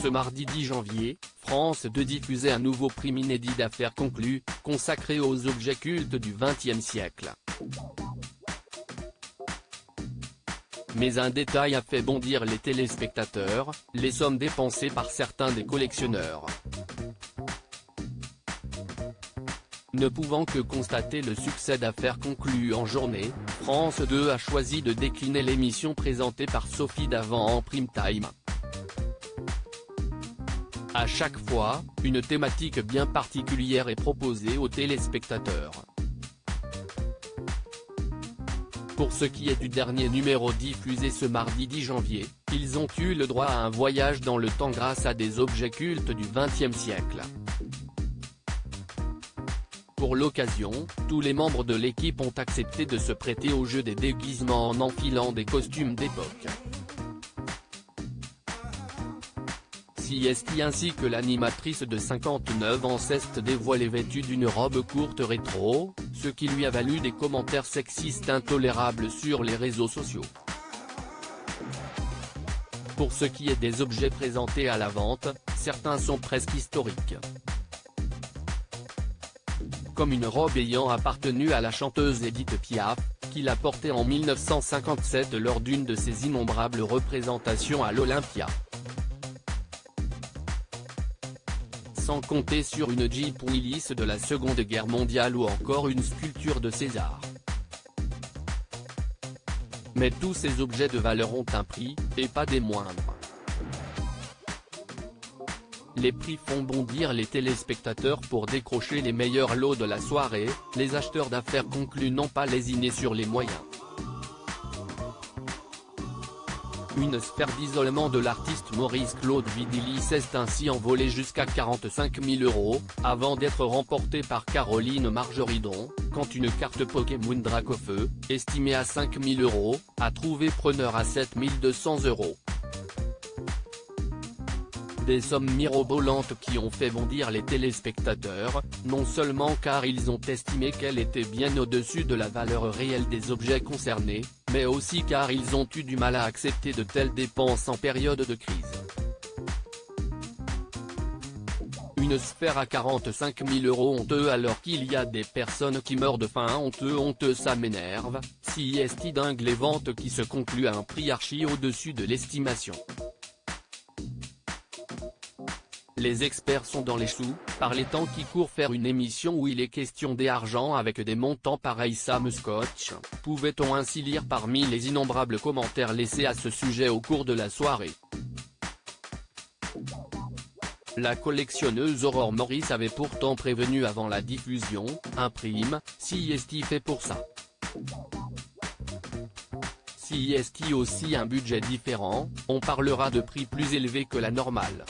Ce mardi 10 janvier, France 2 diffusait un nouveau prime inédit d'affaires conclues, consacré aux objets cultes du XXe siècle. Mais un détail a fait bondir les téléspectateurs, les sommes dépensées par certains des collectionneurs. Ne pouvant que constater le succès d'affaires conclues en journée, France 2 a choisi de décliner l'émission présentée par Sophie Davant en prime time. À chaque fois, une thématique bien particulière est proposée aux téléspectateurs. Pour ce qui est du dernier numéro diffusé ce mardi 10 janvier, ils ont eu le droit à un voyage dans le temps grâce à des objets cultes du XXe siècle. Pour l'occasion, tous les membres de l'équipe ont accepté de se prêter au jeu des déguisements en enfilant des costumes d'époque. CST ainsi que l'animatrice de 59 ans s'est dévoilée vêtue d'une robe courte rétro, ce qui lui a valu des commentaires sexistes intolérables sur les réseaux sociaux. Pour ce qui est des objets présentés à la vente, certains sont presque historiques. Comme une robe ayant appartenu à la chanteuse Édith Piaf, qui l'a portée en 1957 lors d'une de ses innombrables représentations à l'Olympia. Sans compter sur une Jeep Willys de la Seconde Guerre mondiale ou encore une sculpture de César. Mais tous ces objets de valeur ont un prix, et pas des moindres. Les prix font bondir les téléspectateurs. Pour décrocher les meilleurs lots de la soirée, les acheteurs d'affaires conclus n'ont pas lésiné sur les moyens. Une sphère d'isolement de l'artiste Maurice Claude Vidili s'est ainsi envolée jusqu'à 45 000 €, avant d'être remportée par Caroline Margeridon, quand une carte Pokémon Dracofeu, estimée à 5 000 €, a trouvé preneur à 7 200 €. Des sommes mirobolantes qui ont fait bondir les téléspectateurs, non seulement car ils ont estimé qu'elle était bien au-dessus de la valeur réelle des objets concernés, mais aussi car ils ont eu du mal à accepter de telles dépenses en période de crise. Une sphère à 45 000 € honteux alors qu'il y a des personnes qui meurent de faim. Honteux ça m'énerve, CST dingue les ventes qui se concluent à un prix archi au-dessus de l'estimation. Les experts sont dans les choux, par les temps qui courent. Faire une émission où il est question d'argent avec des montants pareils, ça me scotche, pouvait-on ainsi lire parmi les innombrables commentaires laissés à ce sujet au cours de la soirée. La collectionneuse Aurore Maurice avait pourtant prévenu avant la diffusion, un prime, CST fait pour ça. CST aussi un budget différent, on parlera de prix plus élevés que la normale.